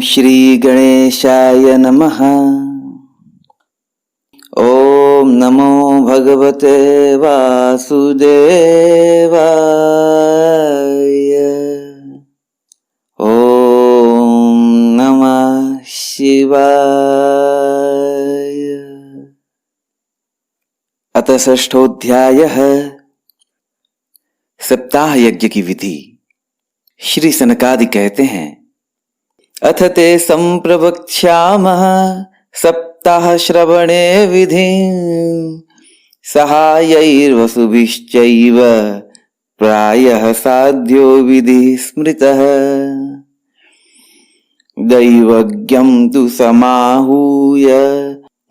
श्री गणेशाय नमः। ओम नमो भगवते वासुदेवाय। ओम नमः शिवाय। अथ षष्ठोऽध्यायः सप्ताह यज्ञ की विधि। श्री सनकादि कहते हैं, अथ ते संप्रवक्ष्यामः सप्ताह श्रवणे विधिं सहायैर्वसुभिश्चैव प्रायः साध्यो विधि स्मृतः। दैवज्ञं तु समाहूय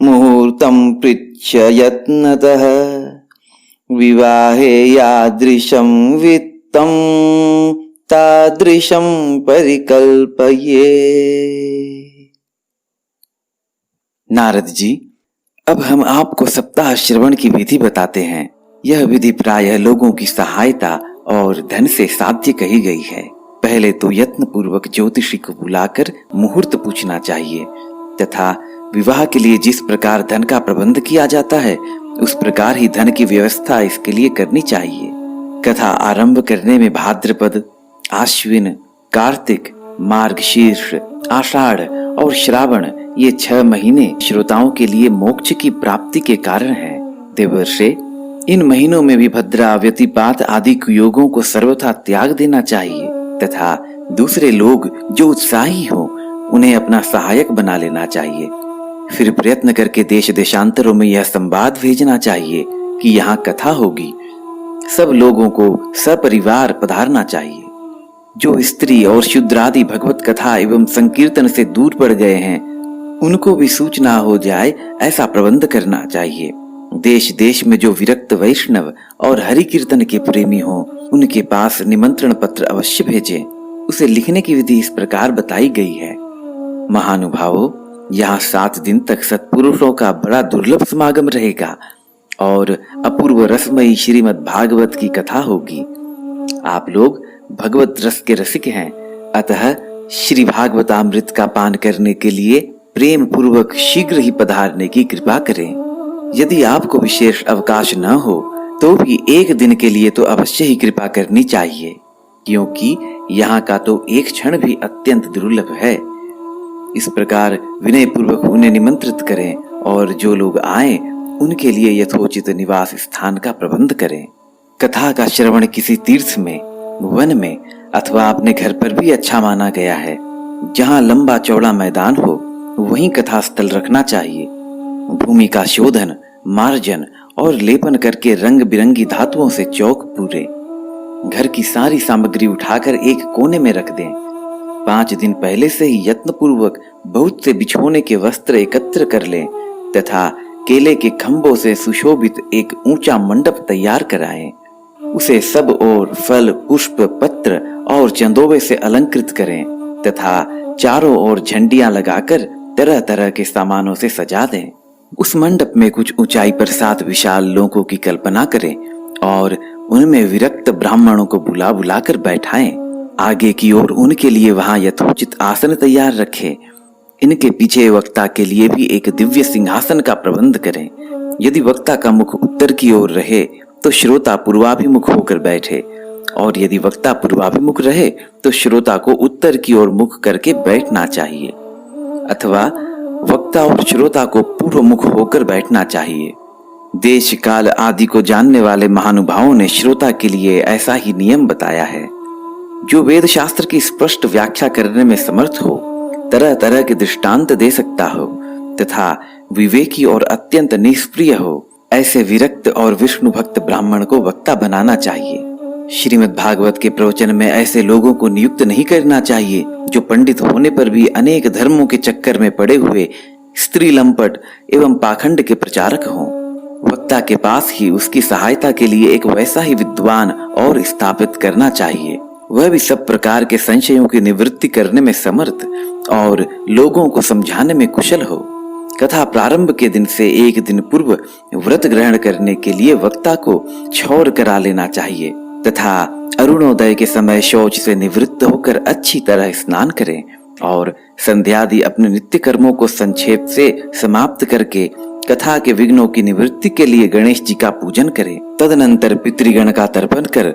मुहूर्तं पृच्छ यत्नतः विवाहे यादृशं वित्तं तादृशं परिकल्पये। नारद जी, अब हम आपको सप्ताह श्रवण की विधि बताते हैं। यह विधि प्रायः लोगों की सहायता और धन से साध्य कही गई है। पहले तो यत्न पूर्वक ज्योतिषी को बुलाकर मुहूर्त पूछना चाहिए तथा विवाह के लिए जिस प्रकार धन का प्रबंध किया जाता है उस प्रकार ही धन की व्यवस्था इसके लिए करनी चाहिए। कथा आरंभ करने में भाद्रपद, आश्विन, कार्तिक, मार्गशीर्ष, आषाढ़ और श्रावण ये 6 महीने श्रोताओं के लिए मोक्ष की प्राप्ति के कारण हैं। देवर्षे, इन महीनों में भी भद्रा, व्यतिपात आदि कुयोगों को सर्वथा त्याग देना चाहिए तथा दूसरे लोग जो उत्साही हो उन्हें अपना सहायक बना लेना चाहिए। फिर प्रयत्न करके देश देशांतरों में यह संवाद भेजना चाहिए कि यहाँ कथा होगी। सब लोगों को सपरिवार पधारना चाहिए। जो स्त्री और शूद्रादि भगवत कथा एवं संकीर्तन से दूर पड़ गए हैं उनको भी सूचना हो जाए ऐसा प्रबंध करना चाहिए। देश देश में जो विरक्त वैष्णव और हरि कीर्तन के प्रेमी हो उनके पास निमंत्रण पत्र अवश्य भेजें। उसे लिखने की विधि इस प्रकार बताई गई है। महानुभावों, यहाँ 7 दिन तक सत्पुरुषों का बड़ा दुर्लभ समागम रहेगा और अपूर्व रसमयी श्रीमद् भागवत की कथा होगी। आप लोग भगवत रस के रसिक हैं, अतः श्री भागवतामृत का पान करने के लिए प्रेम पूर्वक शीघ्र ही पधारने की कृपा करें। यदि आपको विशेष अवकाश न हो तो भी 1 दिन के लिए तो अवश्य ही कृपा करनी चाहिए, क्योंकि यहाँ का तो एक क्षण भी अत्यंत दुर्लभ है। इस प्रकार विनय पूर्वक उन्हें निमंत्रित करें और जो लोग आए उनके लिए यथोचित निवास स्थान का प्रबंध करें। कथा का श्रवण किसी तीर्थ में, वन में अथवा अपने घर पर भी अच्छा माना गया है। जहाँ लंबा चौड़ा मैदान हो वहीं कथा स्थल रखना चाहिए। भूमि का शोधन, मार्जन और लेपन करके रंग बिरंगी धातुओं से चौक पूरे। घर की सारी सामग्री उठाकर एक कोने में रख दें। 5 दिन पहले से ही यत्न पूर्वक बहुत से बिछोने के वस्त्र एकत्र कर लें तथा केले के खंभों से सुशोभित एक ऊंचा मंडप तैयार कराएं। उसे सब ओर फल, पुष्प, पत्र और चंदोवे से अलंकृत करें तथा चारों ओर झंडियां लगाकर तरह तरह के सामानों से सजा दें। उस मंडप में कुछ ऊंचाई पर 7 विशाल लोकों की कल्पना करें और उनमें विरक्त ब्राह्मणों को बुला बुलाकर बैठाएं। आगे की ओर उनके लिए वहां यथोचित आसन तैयार रखें। इनके पीछे वक्ता के लिए भी एक दिव्य सिंहासन का प्रबंध करें। यदि वक्ता का मुख उत्तर की ओर रहे तो श्रोता पूर्वाभिमुख होकर बैठे और यदि वक्ता पूर्वाभिमुख रहे तो श्रोता को उत्तर की ओर मुख करके बैठना चाहिए अथवा वक्ता और श्रोता को पूर्व मुख होकर बैठना चाहिए। देश काल आदि को जानने वाले महानुभावों ने श्रोता के लिए ऐसा ही नियम बताया है। जो वेद शास्त्र की स्पष्ट व्याख्या करने में समर्थ हो, तरह तरह के दृष्टांत दे सकता हो तथा विवेकी और अत्यंत निष्प्रिय हो, ऐसे विरक्त और विष्णु भक्त ब्राह्मण को वक्ता बनाना चाहिए। श्रीमद् भागवत के प्रवचन में ऐसे लोगों को नियुक्त नहीं करना चाहिए जो पंडित होने पर भी अनेक धर्मों के चक्कर में पड़े हुए स्त्री लंपट एवं पाखंड के प्रचारक हों। वक्ता के पास ही उसकी सहायता के लिए एक वैसा ही विद्वान और स्थापित करना चाहिए, वह भी सब प्रकार के संशयों की निवृत्ति करने में समर्थ और लोगों को समझाने में कुशल हो। कथा प्रारंभ के दिन से 1 दिन पूर्व व्रत ग्रहण करने के लिए वक्ता को क्षौर करा लेना चाहिए तथा अरुणोदय के समय शौच से निवृत्त होकर अच्छी तरह स्नान करें और संध्यादि अपने नित्य कर्मों को संक्षेप से समाप्त करके कथा के विघ्नों की निवृत्ति के लिए गणेश जी का पूजन करें। तदनंतर पितृगण का तर्पण कर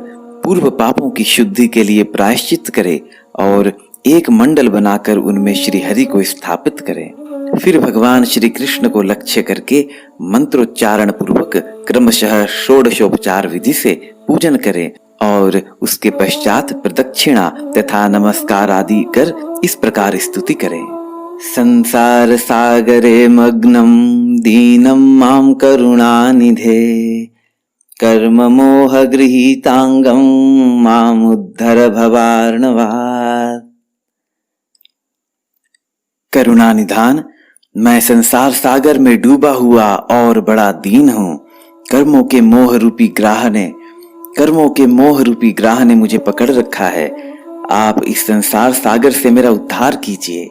पूर्व पापों की शुद्धि के लिए प्रायश्चित करें और एक मंडल बनाकर उनमें श्री हरि को स्थापित करें। फिर भगवान श्री कृष्ण को लक्ष्य करके मंत्रोच्चारण पूर्वक क्रमशः षोडशोपचार विधि से पूजन करें और उसके पश्चात प्रदक्षिणा तथा नमस्कार आदि कर इस प्रकार स्तुति करें। संसार सागरे मग्नं दीनं मां करुणानिधे कर्म मोह गृहीतांगं मां उद्धर भवार्णवात्। करुणा निधान, मैं संसार सागर में डूबा हुआ और बड़ा दीन हूँ। कर्मों के मोह रूपी ग्राह ने मुझे पकड़ रखा है। आप इस संसार सागर से मेरा उद्धार कीजिए।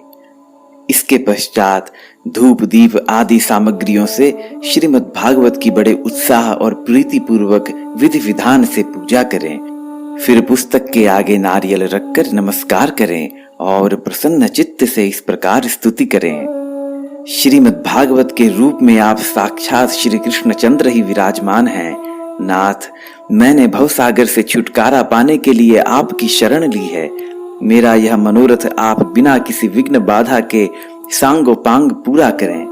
इसके पश्चात धूप दीप आदि सामग्रियों से श्रीमद् भागवत की बड़े उत्साह और प्रीति पूर्वक विधि विधान से पूजा करें। फिर पुस्तक के आगे नारियल रखकर नमस्कार करें और प्रसन्न चित्त से इस प्रकार स्तुति करें। श्रीमद् भागवत के रूप में आप साक्षात श्री कृष्णचंद्र ही विराजमान हैं। नाथ, मैंने भवसागर से छुटकारा पाने के लिए आपकी शरण ली है। मेरा यह मनोरथ आप बिना किसी विघ्न बाधा के सांगोपांग पूरा करें।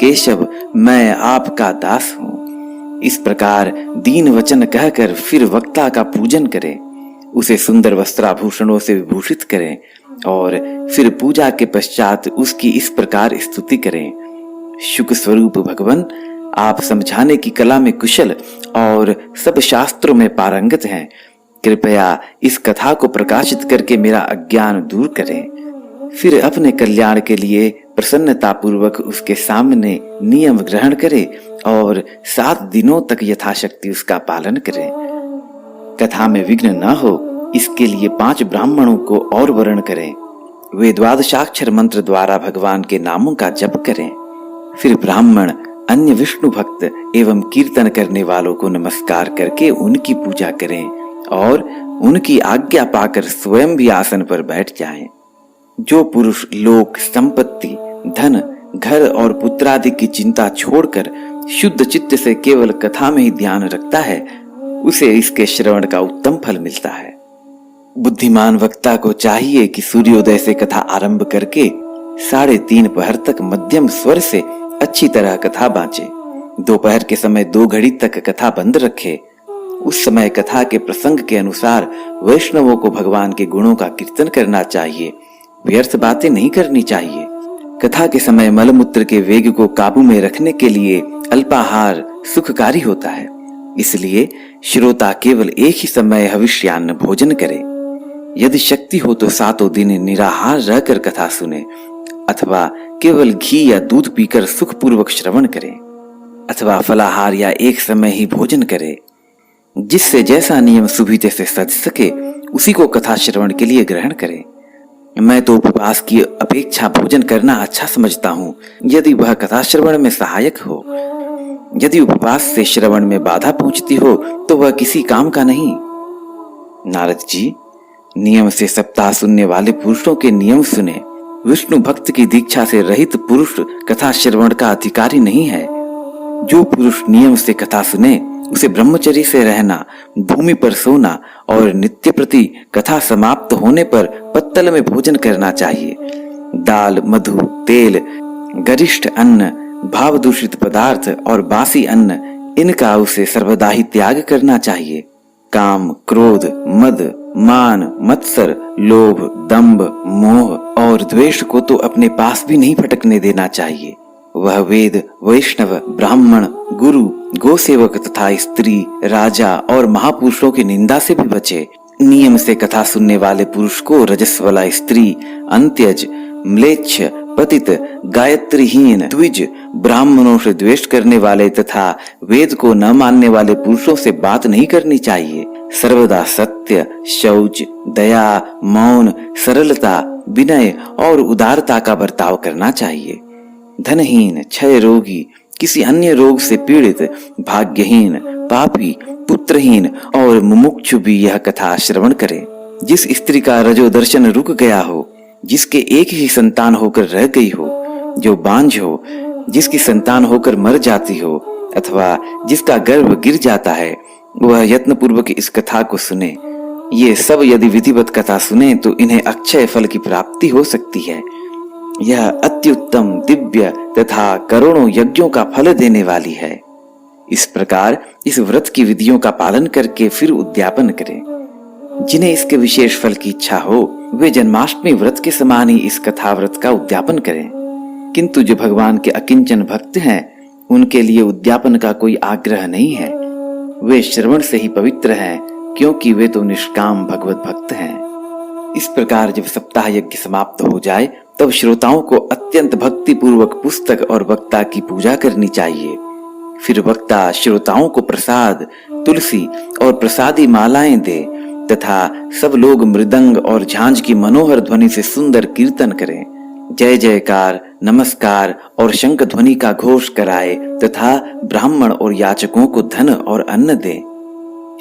केशव, मैं आपका दास हूँ। इस प्रकार दीन वचन कहकर फिर वक्ता का पूजन करें, उसे सुंदर वस्त्राभूषणों से विभूषित करें और फिर पूजा के पश्चात उसकी इस प्रकार स्तुति करें। शुक स्वरूप भगवान, आप समझाने की कला में कुशल और सब शास्त्रों में पारंगत हैं। कृपया इस कथा को प्रकाशित करके मेरा अज्ञान दूर करें। फिर अपने कल्याण के लिए प्रसन्नता पूर्वक उसके सामने नियम ग्रहण करें और 7 दिनों तक यथाशक्ति उसका पालन करें। कथा में विघ्न न हो, इसके लिए 5 ब्राह्मणों को और वर्ण करें। वे 12 मंत्र द्वारा भगवान के नामों का जप करें। फिर ब्राह्मण अन्य विष्णु भक्त एवं कीर्तन करने वालों को नमस्कार करके उनकी पूजा करें और उनकी आज्ञा पाकर स्वयं भी आसन पर बैठ जाएं। जो पुरुष लोक संपत्ति, धन, घर और पुत्रादि की चिंता छोड़कर शुद्ध चित्त से केवल कथा में ही ध्यान रखता है, उसे इसके श्रवण का उत्तम फल मिलता है। बुद्धिमान वक्ता को चाहिए कि सूर्योदय से कथा आरंभ करके 3:30 पहर तक मध्यम स्वर से अच्छी तरह कथा बांचे। दोपहर के समय 2 घड़ी तक कथा बंद रखे। उस समय कथा के प्रसंग के अनुसार वैष्णवों को भगवान के गुणों का कीर्तन करना चाहिए। व्यर्थ बातें नहीं करनी चाहिए। कथा के समय मलमूत्र के वेग को काबू में रखने के लिए अल्पाहार सुखकारी होता है। इसलिए श्रोता केवल एक ही समय हविष्यान्न भोजन करे। यदि शक्ति हो तो 7 दिन निराहार रहकर कथा सुने अथवा केवल घी या दूध पीकर सुखपूर्वक श्रवण करें अथवा फलाहार या एक समय ही भोजन करे। जिससे जैसा नियम सुविधे से सज सके उसी को कथा श्रवण के लिए ग्रहण करें। मैं तो उपवास की अपेक्षा भोजन करना अच्छा समझता हूँ, यदि वह कथा श्रवण में सहायक हो। यदि उपवास से श्रवण में बाधा पहुंचती हो तो वह किसी काम का नहीं। नारद जी, नियम से सप्ताह सुनने वाले पुरुषों के नियम सुने। विष्णु भक्त की दीक्षा से रहित पुरुष कथा श्रवण का अधिकारी नहीं है। जो पुरुष नियम से कथा सुने उसे ब्रह्मचर्य से रहना, भूमि पर सोना और नित्य प्रति कथा समाप्त होने पर पत्तल में भोजन करना चाहिए। दाल, मधु, तेल, गरिष्ठ अन्न, भाव दूषित पदार्थ और बासी अन्न, इनका उसे सर्वदा ही त्याग करना चाहिए। काम, क्रोध, मद, मान, मत्सर, लोभ, दंभ, मोह और द्वेष को तो अपने पास भी नहीं फटकने देना चाहिए। वह वेद, वैष्णव, ब्राह्मण, गुरु, गोसेवक तथा स्त्री, राजा और महापुरुषों की निंदा से भी बचे। नियम से कथा सुनने वाले पुरुष को रजस्वला स्त्री, अंत्यज, म्लेच्छ, पतित, गायत्रीहीन, द्विज, ब्राह्मणों से द्वेष करने वाले तथा वेद को न मानने वाले पुरुषों से बात नहीं करनी चाहिए। सर्वदा सत्य, शौच, दया, मौन, सरलता, विनय और उदारता का बर्ताव करना चाहिए। धनहीन, क्षय रोगी, किसी अन्य रोग से पीड़ित, भाग्यहीन, पापी, पुत्रहीन और मुमुक्षु भी यह कथा श्रवण करे। जिस स्त्री का रजो दर्शन रुक गया हो जिसके एक ही संतान होकर रह गई हो, जो बांझ हो, जिसकी संतान होकर मर जाती हो, अथवा जिसका गर्भ गिर जाता है, वह यत्न पूर्वक इस कथा को सुने। ये सब यदि विधिवत कथा सुने तो इन्हें अक्षय फल की प्राप्ति हो सकती है। यह अत्युत्तम, दिव्य तथा करोड़ों यज्ञों का फल देने वाली है। इस प्रकार इस व्रत की विधियों का पालन करके फिर उद्यापन करें। जिन्हें इसके विशेष फल की इच्छा हो वे जन्माष्टमी व्रत के समान ही इस कथा व्रत का उद्यापन करें। किंतु जो भगवान के अकिंचन भक्त हैं, उनके लिए उद्यापन का कोई आग्रह नहीं है। वे श्रवण से ही पवित्र हैं, क्योंकि वे तो निष्काम भगवत भक्त हैं। इस प्रकार जब सप्ताह यज्ञ समाप्त हो जाए तब श्रोताओं को अत्यंत भक्ति पूर्वक पुस्तक और वक्ता की पूजा करनी चाहिए। फिर वक्ता श्रोताओं को प्रसाद, तुलसी और प्रसादी मालाएं दे तथा सब लोग मृदंग और झांझ की मनोहर ध्वनि से सुंदर कीर्तन करें, जय जयकार, नमस्कार और शंख ध्वनि का घोष कराए तथा ब्राह्मण और याचकों को धन और अन्न दे।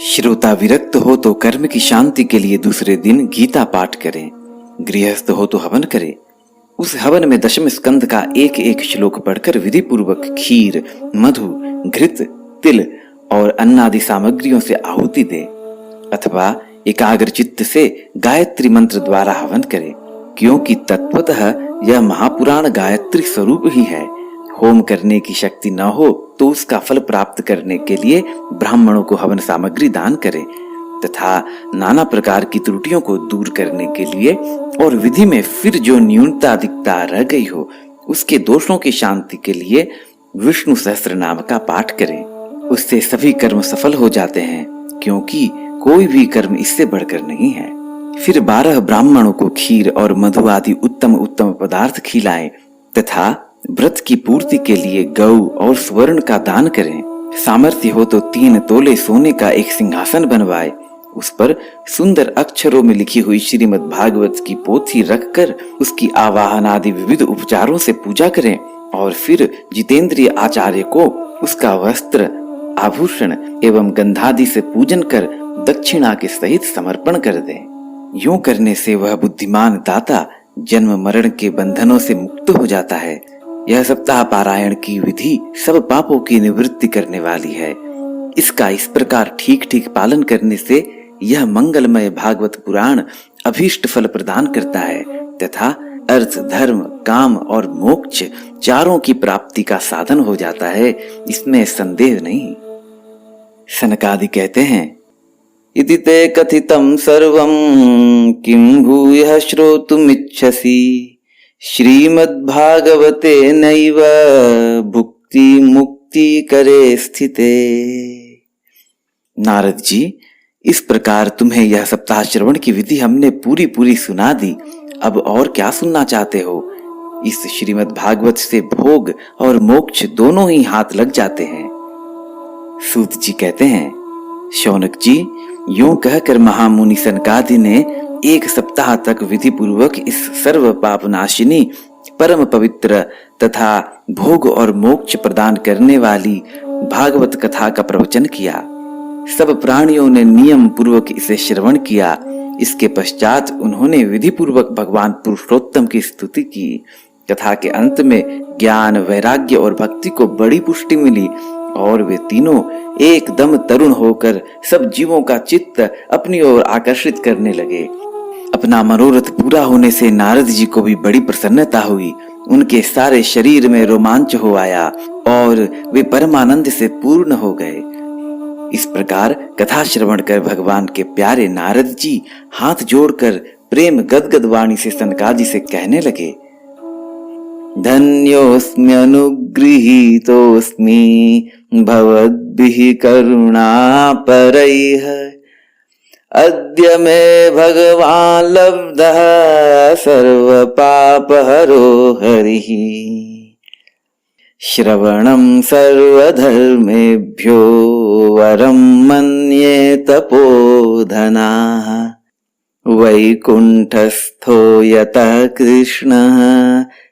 श्रोता विरक्त हो तो कर्म की शांति के लिए दूसरे दिन गीता पाठ करें। गृहस्थ हो तो हवन करे। उस हवन में दशम स्कंद का एक एक श्लोक पढ़कर विधि पूर्वक खीर, मधु, घृत, तिल और अन्नादि सामग्रियों से आहुति दे, अथवा एकाग्र चित्त से गायत्री मंत्र द्वारा हवन करे, क्योंकि तत्वतः यह महापुराण गायत्री स्वरूप ही है। होम करने की शक्ति न हो तो उसका फल प्राप्त करने के लिए ब्राह्मणों को हवन सामग्री दान करें तथा नाना प्रकार की त्रुटियों को दूर करने के लिए और विधि में फिर जो न्यूनता अधिकता रह गई हो उसके दोषों की शांति के लिए विष्णु सहस्त्र नाम का पाठ करें। उससे सभी कर्म सफल हो जाते हैं, क्योंकि कोई भी कर्म इससे बढ़कर नहीं है। फिर 12 ब्राह्मणों को खीर और मधु आदि उत्तम उत्तम पदार्थ खिलाएं तथा व्रत की पूर्ति के लिए गौ और स्वर्ण का दान करें। सामर्थ्य हो तो 3 तोले सोने का एक सिंहासन बनवाए, उस पर सुंदर अक्षरों में लिखी हुई श्रीमद् भागवत की पोथी रखकर उसकी आवाहन आदि विविध उपचारों से पूजा करें और फिर जितेंद्रिय आचार्य को उसका वस्त्र, आभूषण एवं गंधादि से पूजन कर दक्षिणा के सहित समर्पण कर दें। यूं करने से वह बुद्धिमान दाता जन्म मरण के बंधनों से मुक्त हो जाता है। यह सप्ताह पारायण की विधि सब पापों की निवृत्ति करने वाली है। इसका इस प्रकार ठीक ठीक पालन करने से यह मंगलमय भागवत पुराण अभीष्ट फल प्रदान करता है तथा अर्थ, धर्म, काम और मोक्ष चारों की प्राप्ति का साधन हो जाता है, इसमें संदेह नहीं। सनकादि कहते हैं, इति ते कथितं सर्वं किं भूयः श्रोतुमिच्छसि श्रीमद्भागवते नैव भुक्ति मुक्ति करे स्थिते। नारद जी, इस प्रकार तुम्हें यह सप्ताह श्रवण की विधि हमने पूरी पूरी सुना दी। अब और क्या सुनना चाहते हो? इस श्रीमद् भागवत से भोग और मोक्ष दोनों ही हाथ लग जाते हैं। सूत जी कहते हैं, शौनक जी, यूं कहकर महामुनि सनकादि ने 1 सप्ताह तक विधि पूर्वक इस सर्व पाप नाशिनी, परम पवित्र तथा भोग और मोक्ष प्रदान करने वाली भागवत कथा का प्रवचन किया। सब प्राणियों ने नियम पूर्वक इसे श्रवण किया। इसके पश्चात उन्होंने विधि पूर्वक भगवान पुरुषोत्तम की स्तुति की। कथा के अंत में ज्ञान, वैराग्य और भक्ति को बड़ी पुष्टि मिली और वे तीनों एकदम तरुण होकर सब जीवों का चित्त अपनी ओर आकर्षित करने लगे। अपना मनोरथ पूरा होने से नारद जी को भी बड़ी प्रसन्नता हुई। उनके सारे शरीर में रोमांच हो आया और वे परमानंद से पूर्ण हो गए। इस प्रकार कथा श्रवण कर भगवान के प्यारे नारद जी हाथ जोड़कर प्रेम गदगद वाणी से सनकादि से कहने लगे, धन्योस्म्यनुगृहीतोस्मि भवद्भिः करुणापरैः अद्य मे भगवान् लब्धः सर्वपापहरो हरिः श्रवणं सर्वधर्मेभ्यो वरं मन्ये तपोधनाः वैकुंठस्थो यतः कृष्णः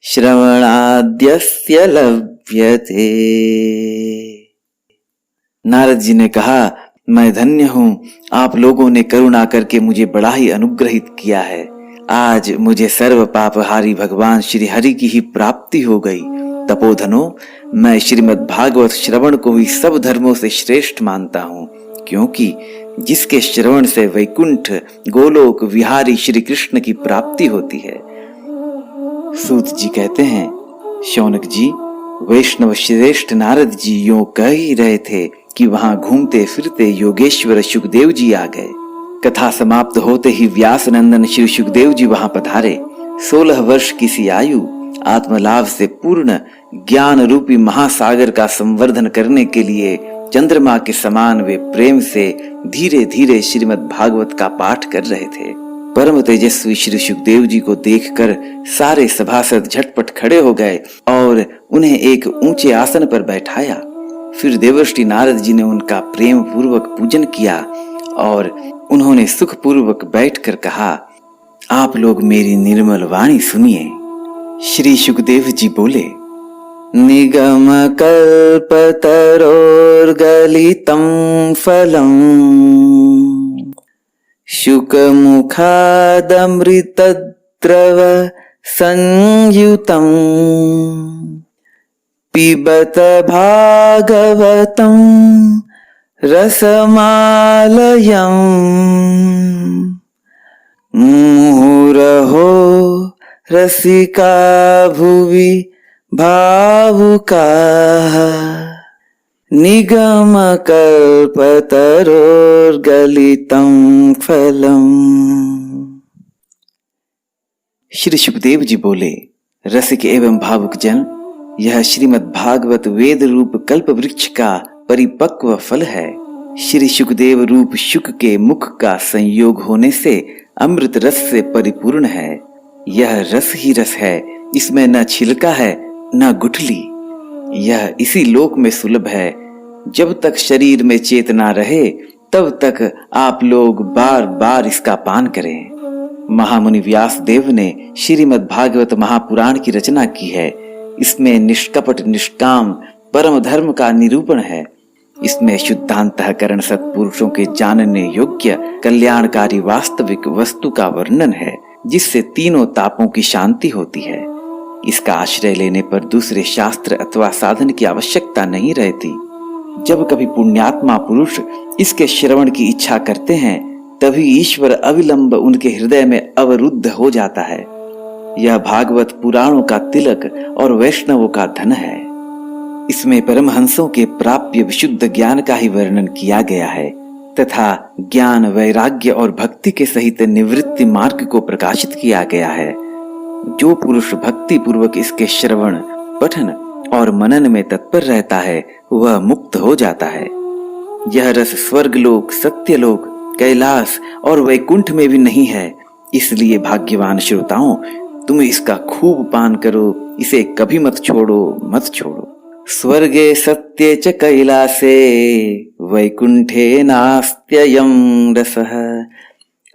श्रवणाद्यस्य लभ्यते। नारद जी ने कहा, मैं धन्य हूँ, आप लोगों ने करुणा करके मुझे बड़ा ही अनुग्रहित किया है। आज मुझे सर्व पापहारी भगवान श्री हरि की ही प्राप्ति हो गई। तपोधनो, मैं श्रीमद् भागवत श्रवण को ही सब धर्मों से श्रेष्ठ मानता हूँ, क्योंकि जिसके श्रवण से वैकुंठ गोलोक विहारी श्री कृष्ण की प्राप्ति होती है। सूत जी कहते हैं, शौनक जी, वैष्णव श्रेष्ठ नारद जी यूं कह ही रहे थे कि वहां घूमते फिरते योगेश्वर सुखदेव जी आ गए। कथा समाप्त होते ही व्यास नंदन श्री सुखदेव जी वहां पधारे। 16 वर्ष की सी आयु आत्मलाभ से पूर्ण ज्ञान रूपी महासागर का संवर्धन करने के लिए चंद्रमा के समान वे प्रेम से धीरे धीरे श्रीमद् भागवत का पाठ कर रहे थे। परम तेजस्वी श्री सुखदेव जी को देखकर सारे सभासद झटपट खड़े हो गए और उन्हें एक ऊंचे आसन पर बैठाया। फिर देवर्षि नारद जी ने उनका प्रेम पूर्वक पूजन किया और उन्होंने सुख पूर्वक बैठकर कहा, आप लोग मेरी निर्मल वाणी सुनिए। श्री सुखदेव जी बोले, निगम कल्पतरोर्गलितं फलम् शुकमुखादमृतद्रव संयुतम् पिबत भागवतं रसमालयम् मुहुरहो रसिका भुवि भावुकाः निगम कल्पतरोर्गलितं फलम्। श्री सुखदेव जी बोले, रसिक एवं भावुक जन, यह श्रीमद् भागवत वेद रूप कल्प वृक्ष का परिपक्व फल है। श्री सुखदेव रूप शुक के मुख का संयोग होने से अमृत रस से परिपूर्ण है। यह रस ही रस है, इसमें न छिलका है न गुठली। यह इसी लोक में सुलभ है। जब तक शरीर में चेतना रहे तब तक आप लोग बार बार इसका पान करें। महामुनि व्यास देव ने श्रीमद् भागवत महापुराण की रचना की है। इसमें निष्कपट निष्काम परम धर्म का निरूपण है। इसमें शुद्धांतःकरण सत्पुरुषों के जानने योग्य कल्याणकारी वास्तविक वस्तु का वर्णन है, जिससे तीनों तापों की शांति होती है। इसका आश्रय लेने पर दूसरे शास्त्र अथवा साधन की आवश्यकता नहीं रहती। जब कभी पुण्यात्मा पुरुष इसके श्रवण की इच्छा करते हैं, तभी ईश्वर अविलंब उनके हृदय में अवरुद्ध हो जाता है। यह भागवत पुराणों का तिलक और वैष्णवों का धन है। इसमें परमहंसों के प्राप्य विशुद्ध ज्ञान का ही वर्णन किया गया है तथा ज्ञान, वैराग्य और भक्ति के सहित निवृत्ति मार्ग को प्रकाशित किया गया है। जो पुरुष भक्ति पूर्वक इसके श्रवण, पठन और मनन में तत्पर रहता है, वह मुक्त हो जाता है। यह रस स्वर्गलोक, सत्यलोक, कैलाश और वैकुंठ में भी नहीं है। इसलिए भाग्यवान श्रोताओं, तुम इसका खूब पान करो, इसे कभी मत छोड़ो। स्वर्गे सत्ये च कैलासे वैकुंठे नास्त्ययं रसः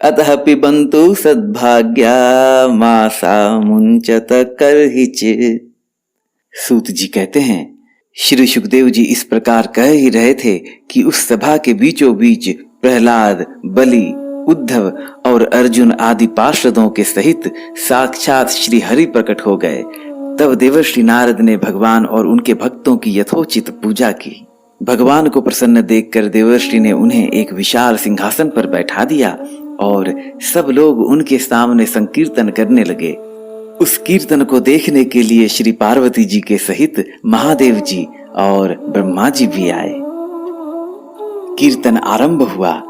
अतः पिबन्तु सद्भाग्या मासा मुंचत कर्हिचित्। सूत जी कहते हैं, श्री सुखदेव जी इस प्रकार कह ही रहे थे कि उस सभा के बीचों बीच प्रहलाद, बलि, उद्धव और अर्जुन आदि पार्षदों के सहित साक्षात श्री हरि प्रकट हो गए। तब देवर्षि नारद ने भगवान और उनके भक्तों की यथोचित पूजा की। भगवान को प्रसन्न देखकर देवर्षि ने उन्हें एक विशाल सिंहासन पर बैठा दिया और सब लोग उनके सामने संकीर्तन करने लगे। उस कीर्तन को देखने के लिए श्री पार्वती जी के सहित महादेव जी और ब्रह्मा जी भी आए। कीर्तन आरंभ हुआ।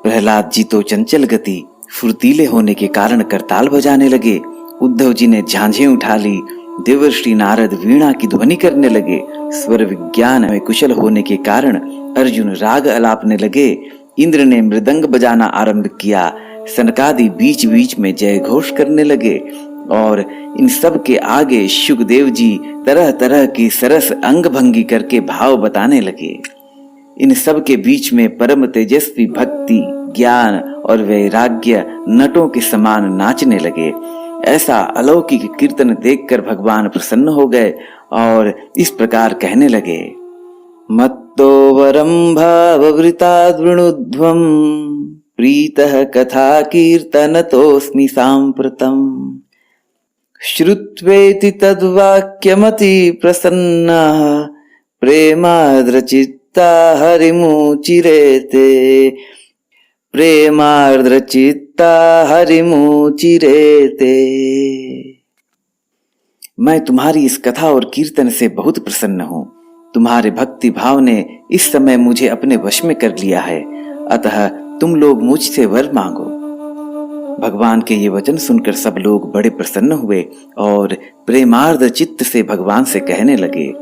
प्रहलाद जी तो चंचल गति, फुर्तीले होने के कारण करताल बजाने लगे। उद्धव जी ने झांझें उठा ली। देवर्षि नारद वीणा की ध्वनि करने लगे। स्वर विज्ञान में कुशल होने के कारण अर्जुन राग अलापने लगे। इंद्र ने मृदंग बजाना आरंभ किया। सनकादि बीच बीच में जय घोष करने लगे और इन सब के आगे सुखदेव जी तरह तरह की सरस अंग भंगी करके भाव बताने लगे। इन सब के बीच में परम तेजस्वी भक्ति, ज्ञान और वैराग्य नटों के समान नाचने लगे। ऐसा अलौकिक कीर्तन देखकर भगवान प्रसन्न हो गए और इस प्रकार कहने लगे, मत्तो वरम भाववृताद् वृणुध्वम् प्रीतः कथा कीर्तनतोऽस्मि साम्प्रतम्। श्रुत्वेति तद्वाक्यमति प्रसन्नः प्रेमार्द्रचित्ता हरिमुचिरेते। प्रेमार्द्रचित्ता हरिमुचिरेते। मैं तुम्हारी इस कथा और कीर्तन से बहुत प्रसन्न हूँ। तुम्हारे भक्ति भाव ने इस समय मुझे अपने वश में कर लिया है, अतः तुम लोग मुझसे वर मांगो। भगवान के ये वचन सुनकर सब लोग बड़े प्रसन्न हुए और प्रेमार्द्र चित्त से भगवान से कहने लगे,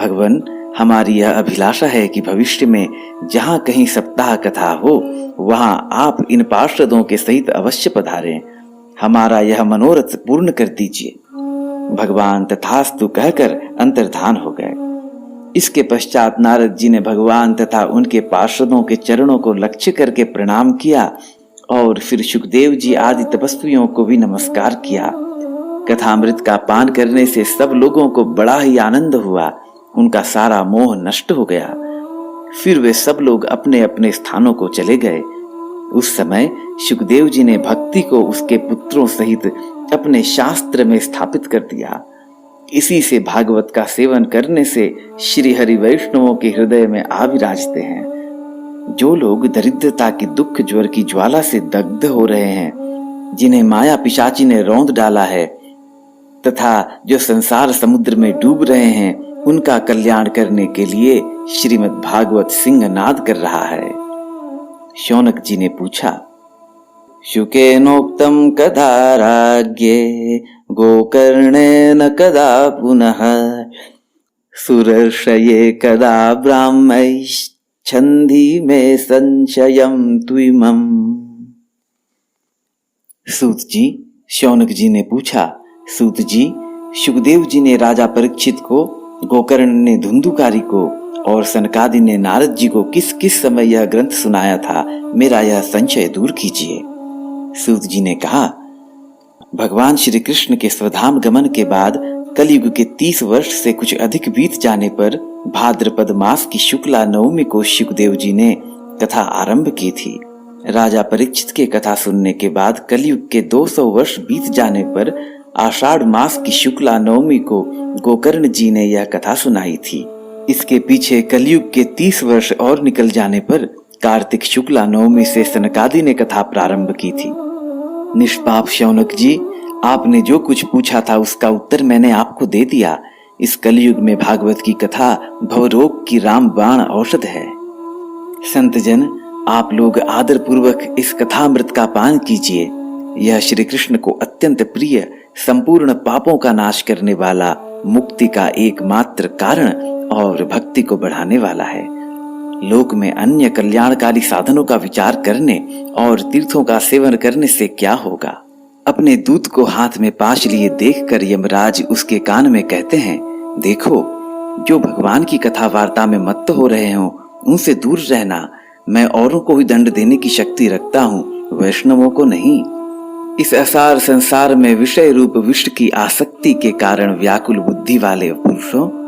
भगवान, हमारी यह अभिलाषा है कि भविष्य में जहाँ कहीं सप्ताह कथा हो वहां आप इन पार्षदों के सहित अवश्य पधारें। हमारा यह मनोरथ पूर्ण कर दीजिए। भगवान तथास्तु कहकर अंतर्धान हो गए। इसके पश्चात नारद जी ने भगवान तथा उनके पार्षदों के चरणों को लक्ष्य करके प्रणाम किया और फिर सुखदेव जी आदि तपस्वियों को भी नमस्कार किया। कथामृत का पान करने से सब लोगों को बड़ा ही आनंद हुआ। उनका सारा मोह नष्ट हो गया। फिर वे सब लोग अपने अपने स्थानों को चले गए। उस समय सुखदेव जी ने भक्ति को उसके पुत्रों सहित अपने शास्त्र में स्थापित कर दिया। इसी से भागवत का सेवन करने से श्री हरि वैष्णवों के हृदय में आ विराजते हैं। जो लोग दरिद्रता की दुख ज्वर की ज्वाला से दग्ध हो रहे हैं, जिन्हें माया पिशाची ने रौंद डाला है तथा जो संसार समुद्र में डूब रहे हैं, उनका कल्याण करने के लिए श्रीमद् भागवत सिंहनाद कर रहा है। शौनक जी ने पूछा, शुकेनोक्तम कदा राज्ञे गोकर्णेन कदा पुनः सुरर्षये कदा ब्राह्मैश्छन्दी में संशयम त्विमम्। सूत जी, शौनक जी ने पूछा, सूत जी, सुखदेव जी ने राजा परीक्षित को, गोकर्ण ने धुंधुकारी को और सनकादि ने नारद जी को किस किस समय यह ग्रंथ सुनाया था, मेरा यह संशय दूर कीजिए। सूत जी ने कहा, भगवान श्री कृष्ण के स्वधाम गमन के बाद कलयुग के 30 वर्ष से कुछ अधिक बीत जाने पर भाद्रपद मास की शुक्ला नवमी को सुखदेव जी ने कथा आरंभ की थी। राजा परीक्षित के कथा सुनने के बाद कलयुग के 200 वर्ष बीत जाने पर आषाढ़ मास की शुक्ला नवमी को गोकर्ण जी ने यह कथा सुनाई थी। इसके पीछे कलयुग के 30 वर्ष और निकल जाने पर कार्तिक शुक्ला नवमी से सनकादि ने कथा प्रारंभ की थी। निष्पाप शौनक जी, आपने जो कुछ पूछा था उसका उत्तर मैंने आपको दे दिया। इस कलयुग में भागवत की कथा भवरोग की रामबाण औषध है। संतजन, आप लोग आदर पूर्वक इस कथामृत का पान कीजिए। यह श्री कृष्ण को अत्यंत प्रिय, संपूर्ण पापों का नाश करने वाला, मुक्ति का एकमात्र कारण और भक्ति को बढ़ाने वाला है। लोक में अन्य कल्याणकारी साधनों का विचार करने और तीर्थों का सेवन करने से क्या होगा। अपने दूत को हाथ में पाश लिए देखकर यमराज उसके कान में कहते हैं, देखो, जो भगवान की कथा वार्ता में मत्त हो रहे हो उनसे दूर रहना। मैं औरों को ही दंड देने की शक्ति रखता हूँ, वैष्णवों को नहीं। इस असार संसार में विषय रूप विष की आसक्ति के कारण व्याकुल बुद्धि वाले पुरुषों,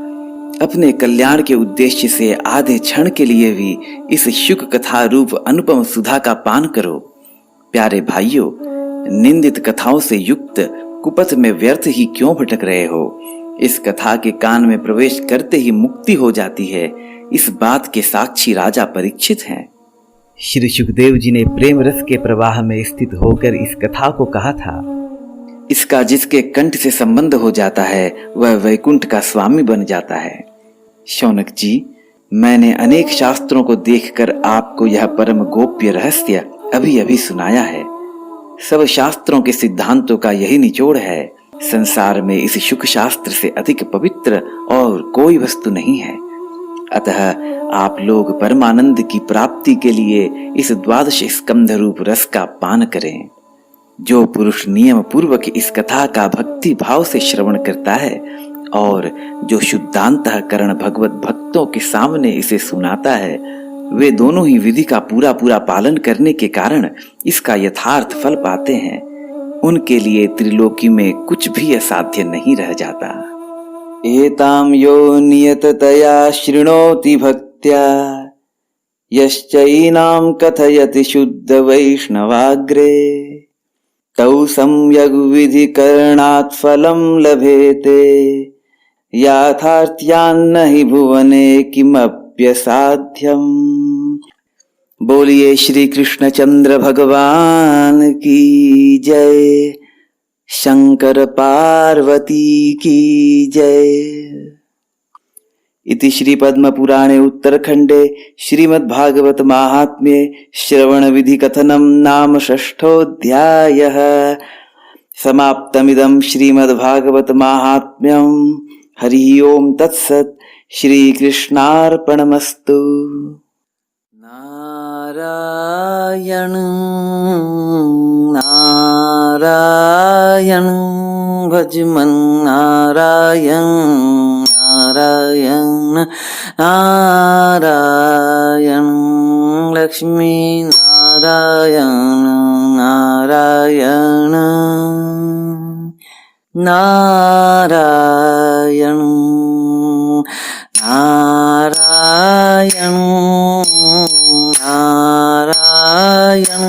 अपने कल्याण के उद्देश्य से आधे क्षण के लिए भी इस शुक कथा रूप अनुपम सुधा का पान करो। प्यारे भाइयों, निंदित कथाओं से युक्त कुपथ में व्यर्थ ही क्यों भटक रहे हो। इस कथा के कान में प्रवेश करते ही मुक्ति हो जाती है। इस बात के साक्षी राजा परीक्षित हैं। श्री सुखदेव जी ने प्रेम रस के प्रवाह में स्थित होकर इस कथा को कहा था। इसका जिसके कंठ से संबंध हो जाता है वह वैकुंठ का स्वामी बन जाता है। शौनक जी, मैंने अनेक शास्त्रों को देखकर आपको यह परम गोप्य रहस्य अभी अभी सुनाया है। सब शास्त्रों के सिद्धांतों का यही निचोड़ है। संसार में इस शुक शास्त्र से अधिक पवित्र और कोई वस्तु नहीं है। अतः आप लोग परमानंद की प्राप्ति के लिए इस 12 स्कंध रूप रस का पान करें। जो पुरुष नियम पूर्वक इस कथा का भक्ति भाव से श्रवण करता है और जो शुद्धांतःकरण भगवत भक्तों के सामने इसे सुनाता है, वे दोनों ही विधि का पूरा पूरा पालन करने के कारण इसका यथार्थ फल पाते हैं। उनके लिए त्रिलोकी में कुछ भी असाध्य नहीं रह जाता। एताम यो नियततया शृणोति भक्त्या यश्चैनां कथयति शुद्ध वैष्णवाग्रे तौ सम्यग् विधिकरणात् फलं लभेते याथार्थ्यान्न हि भुवने किमप्यसाध्यम्। बोलिए श्री कृष्ण चंद्र भगवान की जय। शंकर पार्वती की जय। इति श्री पद्म पुराणे उत्तरखंडे श्रीमद्भागवत माहात्म्ये श्रवण विधि कथनम नाम षष्ठोऽध्यायः समाप्तमिदं श्रीमद्भागवत माहात्म्यं। हरि ओम तत्सत्। श्री कृष्णार्पणमस्तु। नारायण नारायण भजमन नारायण नारायण नारायण लक्ष्मी नारायण नारायण नारायण नारायण नारायण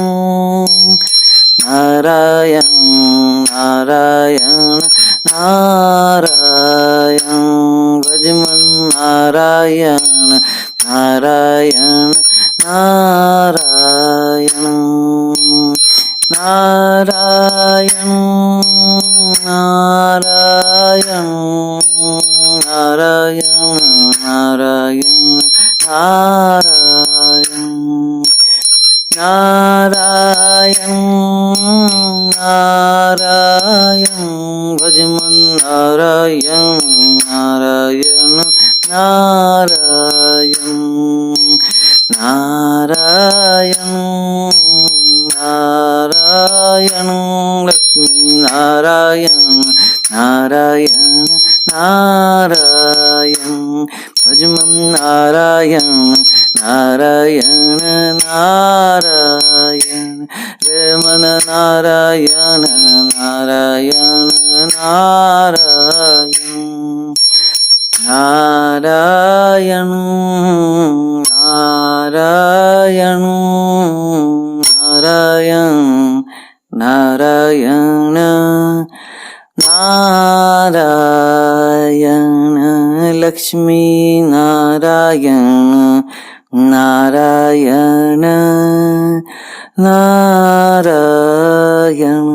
नारायण नारायण नारायण भजमन नारायण नारायण नारायण नारायण नारायण नारायण नारायण नारायण नारायण नारायण भजमन नारायण नारायण नारायण नारायण नारायण लक्ष्मी नारायण नारायण नारायण भजमन नारायण नारायण नारायण रमन नारायण नारायण नारायण नारायण नारायण नारायण नारायण नारायण लक्ष्मी नारायण नारायण नारायण।